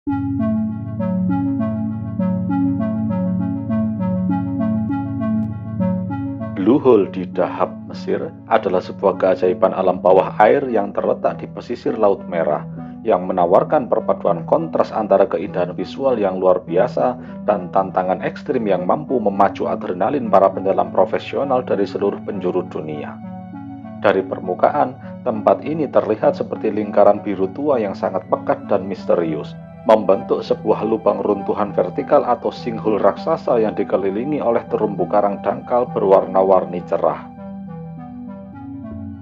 Blue Hole di Dahab, Mesir adalah sebuah keajaiban alam bawah air yang terletak di pesisir Laut Merah, yang menawarkan perpaduan kontras antara keindahan visual yang luar biasa dan tantangan ekstrim yang mampu memacu adrenalin para penyelam profesional dari seluruh penjuru dunia. Dari permukaan, tempat ini terlihat seperti lingkaran biru tua yang sangat pekat dan misterius, membentuk sebuah lubang runtuhan vertikal atau sinkhole raksasa yang dikelilingi oleh terumbu karang dangkal berwarna-warni cerah.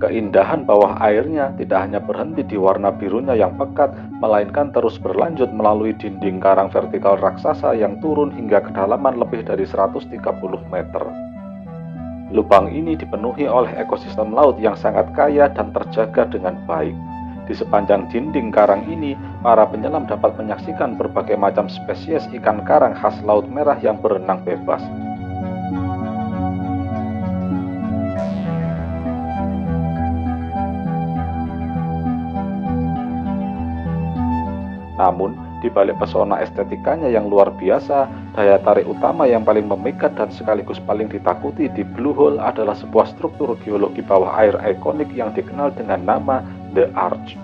Keindahan bawah airnya tidak hanya berhenti di warna birunya yang pekat, melainkan terus berlanjut melalui dinding karang vertikal raksasa yang turun hingga kedalaman lebih dari 130 meter. Lubang ini dipenuhi oleh ekosistem laut yang sangat kaya dan terjaga dengan baik. Di sepanjang dinding karang ini, para penyelam dapat menyaksikan berbagai macam spesies ikan karang khas Laut Merah yang berenang bebas. Namun, di balik pesona estetikanya yang luar biasa, daya tarik utama yang paling memikat dan sekaligus paling ditakuti di Blue Hole adalah sebuah struktur geologi bawah air ikonik yang dikenal dengan nama The Arch.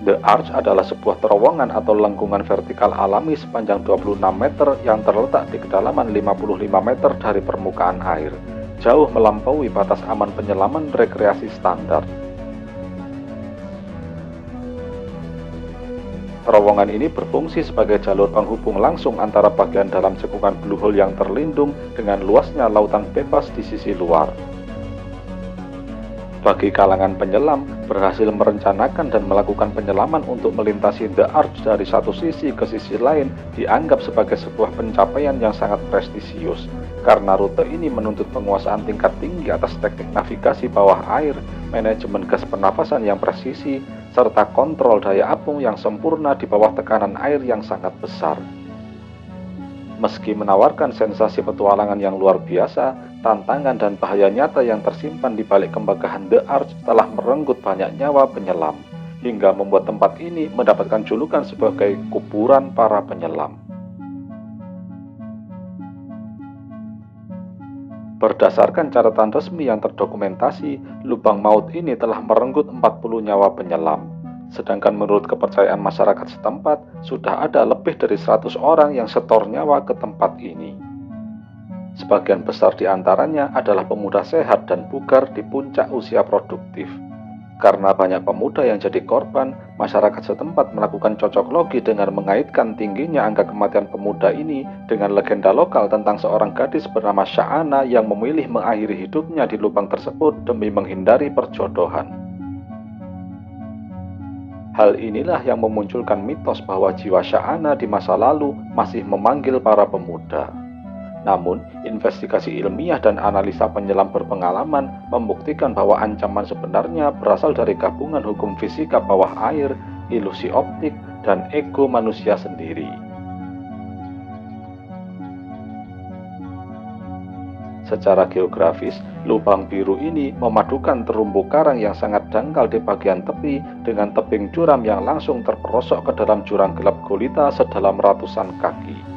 The Arch adalah sebuah terowongan atau lengkungan vertikal alami sepanjang 26 meter yang terletak di kedalaman 55 meter dari permukaan air, jauh melampaui batas aman penyelaman rekreasi standar. Terowongan ini berfungsi sebagai jalur penghubung langsung antara bagian dalam cekungan Blue Hole yang terlindung dengan luasnya lautan bebas di sisi luar. Bagi kalangan penyelam, berhasil merencanakan dan melakukan penyelaman untuk melintasi The Arch dari satu sisi ke sisi lain dianggap sebagai sebuah pencapaian yang sangat prestisius, karena rute ini menuntut penguasaan tingkat tinggi atas teknik navigasi bawah air, manajemen gas pernafasan yang presisi, serta kontrol daya apung yang sempurna di bawah tekanan air yang sangat besar. Meski menawarkan sensasi petualangan yang luar biasa, tantangan dan bahaya nyata yang tersimpan di balik kemegahan The Arch telah merenggut banyak nyawa penyelam, hingga membuat tempat ini mendapatkan julukan sebagai kuburan para penyelam. Berdasarkan catatan resmi yang terdokumentasi, lubang maut ini telah merenggut 40 nyawa penyelam. Sedangkan menurut kepercayaan masyarakat setempat, sudah ada lebih dari 100 orang yang setor nyawa ke tempat ini. Sebagian besar di antaranya adalah pemuda sehat dan bugar di puncak usia produktif. Karena banyak pemuda yang jadi korban, masyarakat setempat melakukan cocok logi dengan mengaitkan tingginya angka kematian pemuda ini dengan legenda lokal tentang seorang gadis bernama Sha'ana yang memilih mengakhiri hidupnya di lubang tersebut demi menghindari perjodohan. Hal inilah yang memunculkan mitos bahwa jiwa Sha'ana di masa lalu masih memanggil para pemuda. Namun, investigasi ilmiah dan analisa penyelam berpengalaman membuktikan bahwa ancaman sebenarnya berasal dari gabungan hukum fisika bawah air, ilusi optik, dan ego manusia sendiri. Secara geografis, lubang biru ini memadukan terumbu karang yang sangat dangkal di bagian tepi dengan tebing curam yang langsung terperosok ke dalam jurang gelap gulita sedalam ratusan kaki.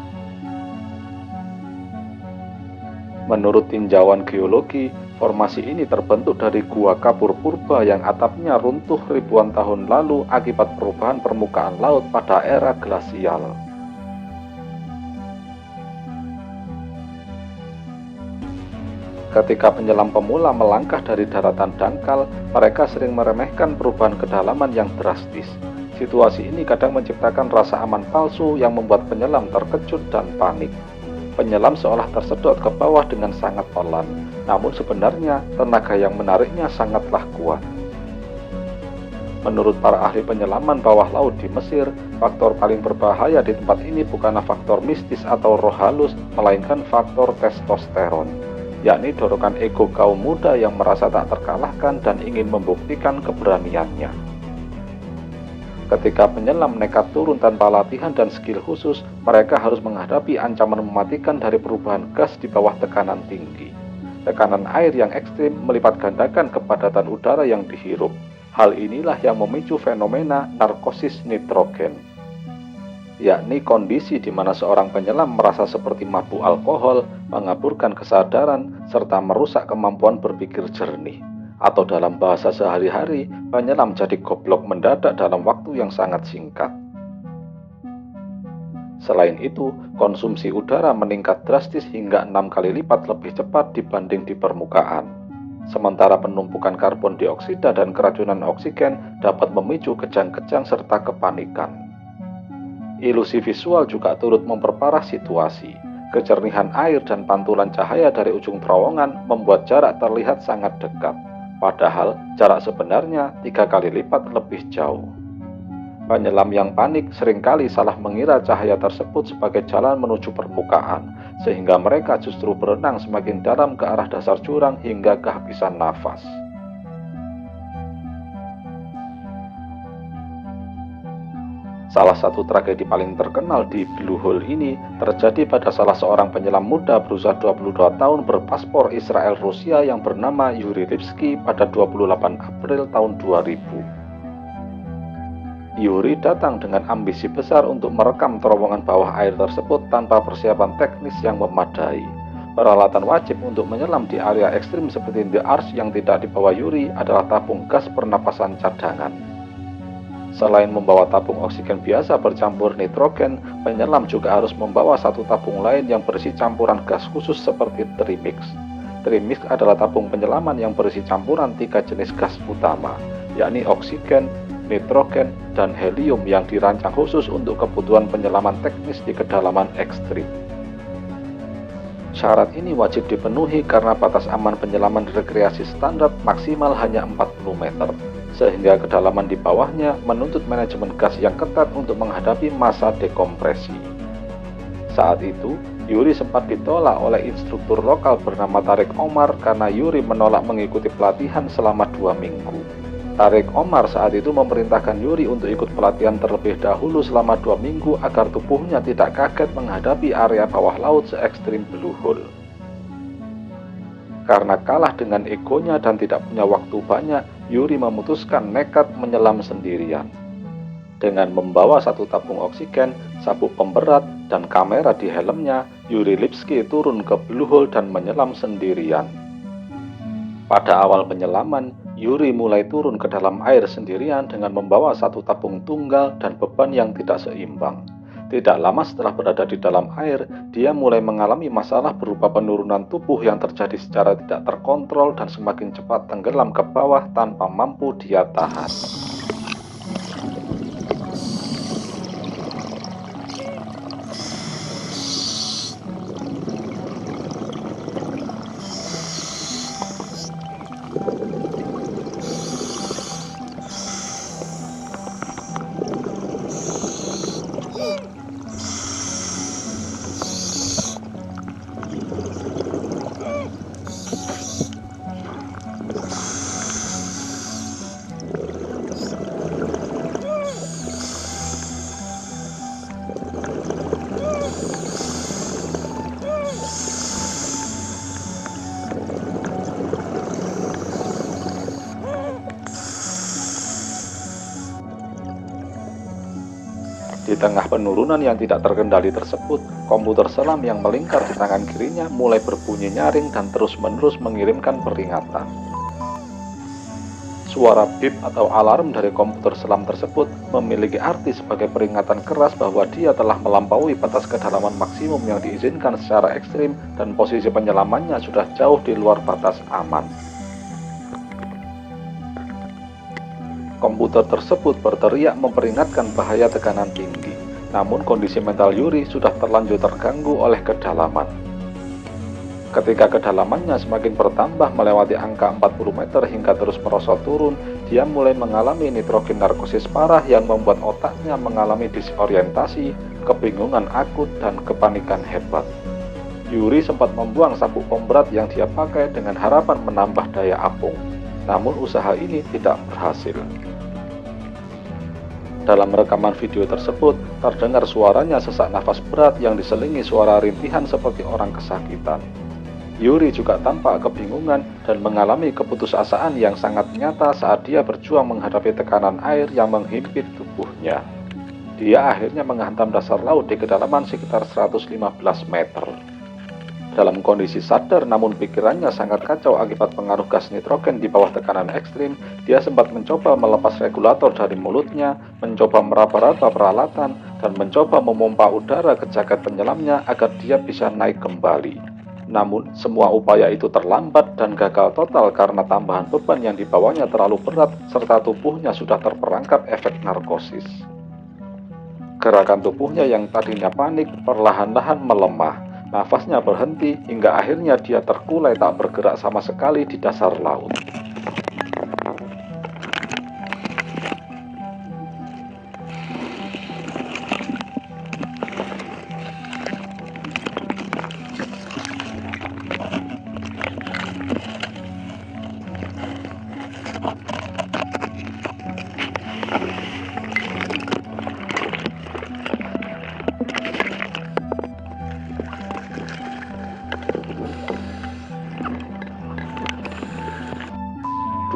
Menurut tinjauan geologi, formasi ini terbentuk dari gua kapur purba yang atapnya runtuh ribuan tahun lalu akibat perubahan permukaan laut pada era glasial. Ketika penyelam pemula melangkah dari daratan dangkal, mereka sering meremehkan perubahan kedalaman yang drastis. Situasi ini kadang menciptakan rasa aman palsu yang membuat penyelam terkejut dan panik. Penyelam seolah tersedot ke bawah dengan sangat pelan, namun sebenarnya tenaga yang menariknya sangatlah kuat. Menurut para ahli penyelaman bawah laut di Mesir, faktor paling berbahaya di tempat ini bukanlah faktor mistis atau roh halus, melainkan faktor testosteron, yakni dorongan ego kaum muda yang merasa tak terkalahkan dan ingin membuktikan keberaniannya. Ketika penyelam nekat turun tanpa latihan dan skill khusus, mereka harus menghadapi ancaman mematikan dari perubahan gas di bawah tekanan tinggi. Tekanan air yang ekstrim melipat gandakan kepadatan udara yang dihirup. Hal inilah yang memicu fenomena narkosis nitrogen, yakni kondisi di mana seorang penyelam merasa seperti mabuk alkohol, mengaburkan kesadaran, serta merusak kemampuan berpikir jernih. Atau dalam bahasa sehari-hari, penyelam jadi goblok mendadak dalam waktu yang sangat singkat. Selain itu, konsumsi udara meningkat drastis hingga 6 kali lipat lebih cepat dibanding di permukaan. Sementara penumpukan karbon dioksida dan keracunan oksigen dapat memicu kejang-kejang serta kepanikan. Ilusi visual juga turut memperparah situasi. Kejernihan air dan pantulan cahaya dari ujung terowongan membuat jarak terlihat sangat dekat, padahal jarak sebenarnya 3 kali lipat lebih jauh. Penyelam yang panik seringkali salah mengira cahaya tersebut sebagai jalan menuju permukaan, sehingga mereka justru berenang semakin dalam ke arah dasar jurang hingga kehabisan nafas. Salah satu tragedi paling terkenal di Blue Hole ini terjadi pada salah seorang penyelam muda berusia 22 tahun berpaspor Israel Rusia yang bernama Yuri Lipsky pada 28 April tahun 2000. Yuri datang dengan ambisi besar untuk merekam terowongan bawah air tersebut tanpa persiapan teknis yang memadai. Peralatan wajib untuk menyelam di area ekstrim seperti The Arch yang tidak dibawa Yuri adalah tabung gas pernapasan cadangan. Selain membawa tabung oksigen biasa bercampur nitrogen, penyelam juga harus membawa satu tabung lain yang berisi campuran gas khusus seperti trimix. Trimix adalah tabung penyelaman yang berisi campuran 3 jenis gas utama, yakni oksigen, nitrogen, dan helium yang dirancang khusus untuk kebutuhan penyelaman teknis di kedalaman ekstrim. Syarat ini wajib dipenuhi karena batas aman penyelaman rekreasi standar maksimal hanya 40 meter, sehingga kedalaman di bawahnya menuntut manajemen gas yang ketat untuk menghadapi masa dekompresi. Saat itu, Yuri sempat ditolak oleh instruktur lokal bernama Tarik Omar karena Yuri menolak mengikuti pelatihan selama 2 minggu. Tarik Omar saat itu memerintahkan Yuri untuk ikut pelatihan terlebih dahulu selama 2 minggu agar tubuhnya tidak kaget menghadapi area bawah laut se-ekstrim Blue Hole. Karena kalah dengan egonya dan tidak punya waktu banyak, Yuri memutuskan nekat menyelam sendirian. Dengan membawa satu tabung oksigen, sabuk pemberat, dan kamera di helmnya, Yuri Lipsky turun ke Blue Hole dan menyelam sendirian. Pada awal penyelaman, Yuri mulai turun ke dalam air sendirian dengan membawa satu tabung tunggal dan beban yang tidak seimbang. Tidak lama setelah berada di dalam air, dia mulai mengalami masalah berupa penurunan tubuh yang terjadi secara tidak terkontrol dan semakin cepat tenggelam ke bawah tanpa mampu dia tahan. Di tengah penurunan yang tidak terkendali tersebut, komputer selam yang melingkar di tangan kirinya mulai berbunyi nyaring dan terus-menerus mengirimkan peringatan. Suara bip atau alarm dari komputer selam tersebut memiliki arti sebagai peringatan keras bahwa dia telah melampaui batas kedalaman maksimum yang diizinkan secara ekstrim dan posisi penyelamannya sudah jauh di luar batas aman. Komputer tersebut berteriak memperingatkan bahaya tekanan tinggi, namun kondisi mental Yuri sudah terlanjur terganggu oleh kedalaman. Ketika kedalamannya semakin bertambah melewati angka 40 meter hingga terus merosot turun, dia mulai mengalami nitrogen narkosis parah yang membuat otaknya mengalami disorientasi, kebingungan akut, dan kepanikan hebat. Yuri sempat membuang sabuk pemberat yang dia pakai dengan harapan menambah daya apung. Namun usaha ini tidak berhasil. Dalam rekaman video tersebut, terdengar suaranya sesak nafas berat yang diselingi suara rintihan seperti orang kesakitan. Yuri juga tampak kebingungan dan mengalami keputusasaan yang sangat nyata saat dia berjuang menghadapi tekanan air yang menghimpit tubuhnya. Dia akhirnya menghantam dasar laut di kedalaman sekitar 115 meter. Dalam kondisi sadar namun pikirannya sangat kacau akibat pengaruh gas nitrogen di bawah tekanan ekstrim, dia sempat mencoba melepas regulator dari mulutnya, mencoba meraba-raba peralatan, dan mencoba memompa udara ke jaket penyelamnya agar dia bisa naik kembali. Namun, semua upaya itu terlambat dan gagal total karena tambahan beban yang dibawanya terlalu berat serta tubuhnya sudah terperangkap efek narkosis. Gerakan tubuhnya yang tadinya panik perlahan-lahan melemah. Nafasnya berhenti hingga akhirnya dia terkulai tak bergerak sama sekali di dasar laut.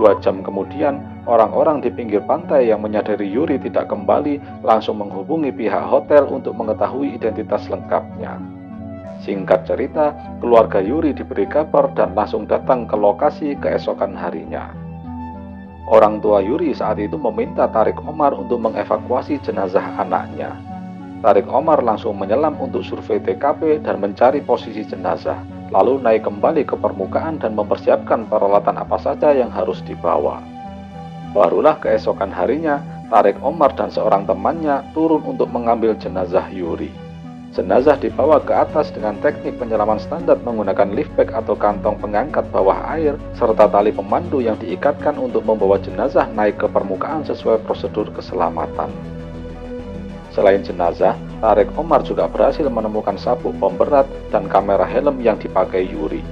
2 jam kemudian, orang-orang di pinggir pantai yang menyadari Yuri tidak kembali langsung menghubungi pihak hotel untuk mengetahui identitas lengkapnya. Singkat cerita, keluarga Yuri diberi kabar dan langsung datang ke lokasi keesokan harinya. Orang tua Yuri saat itu meminta Tarik Omar untuk mengevakuasi jenazah anaknya. Tarik Omar langsung menyelam untuk survei TKP dan mencari posisi jenazah, lalu naik kembali ke permukaan dan mempersiapkan peralatan apa saja yang harus dibawa. Barulah keesokan harinya, Tarik Omar dan seorang temannya turun untuk mengambil jenazah Yuri. Jenazah dibawa ke atas dengan teknik penyelaman standar menggunakan lift bag atau kantong pengangkat bawah air, serta tali pemandu yang diikatkan untuk membawa jenazah naik ke permukaan sesuai prosedur keselamatan. Selain jenazah, Tarik Omar juga berhasil menemukan sabuk bom berat dan kamera helm yang dipakai Yuri.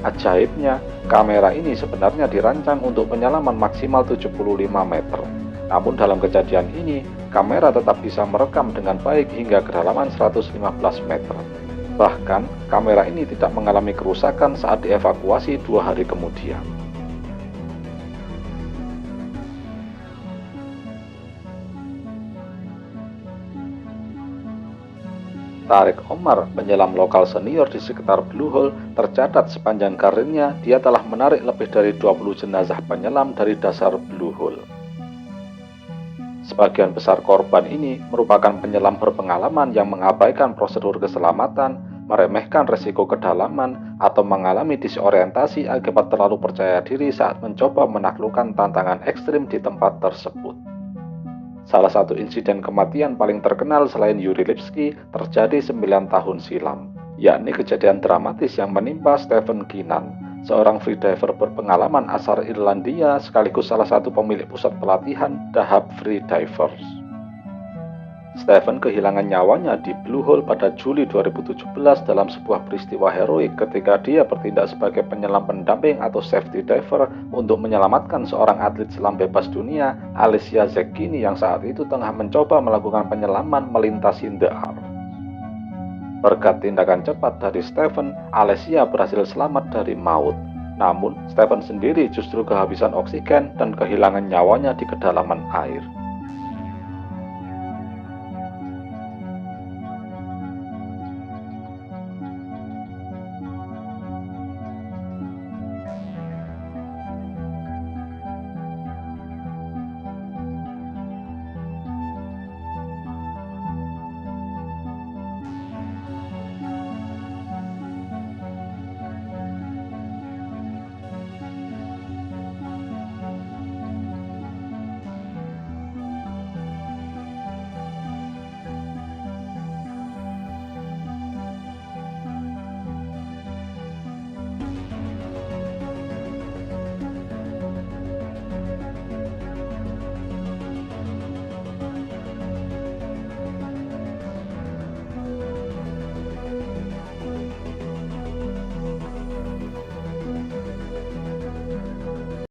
Ajaibnya, kamera ini sebenarnya dirancang untuk penyelaman maksimal 75 meter. Namun dalam kejadian ini, kamera tetap bisa merekam dengan baik hingga kedalaman 115 meter. Bahkan, kamera ini tidak mengalami kerusakan saat dievakuasi 2 hari kemudian. Tarik Omar, penyelam lokal senior di sekitar Blue Hole, tercatat sepanjang karirnya dia telah menarik lebih dari 20 jenazah penyelam dari dasar Blue Hole. Sebagian besar korban ini merupakan penyelam berpengalaman yang mengabaikan prosedur keselamatan, meremehkan risiko kedalaman, atau mengalami disorientasi akibat terlalu percaya diri saat mencoba menaklukkan tantangan ekstrim di tempat tersebut. Salah satu insiden kematian paling terkenal selain Yuri Lipski terjadi 9 tahun silam, yakni kejadian dramatis yang menimpa Stephen Keenan, seorang freediver berpengalaman asal Irlandia sekaligus salah satu pemilik pusat pelatihan Dahab Freedivers. Stephen kehilangan nyawanya di Blue Hole pada Juli 2017 dalam sebuah peristiwa heroik ketika dia bertindak sebagai penyelam pendamping atau safety diver untuk menyelamatkan seorang atlet selam bebas dunia, Alessia Zecchini, yang saat itu tengah mencoba melakukan penyelaman melintasi The Ark. Berkat tindakan cepat dari Stephen, Alessia berhasil selamat dari maut. Namun, Stephen sendiri justru kehabisan oksigen dan kehilangan nyawanya di kedalaman air.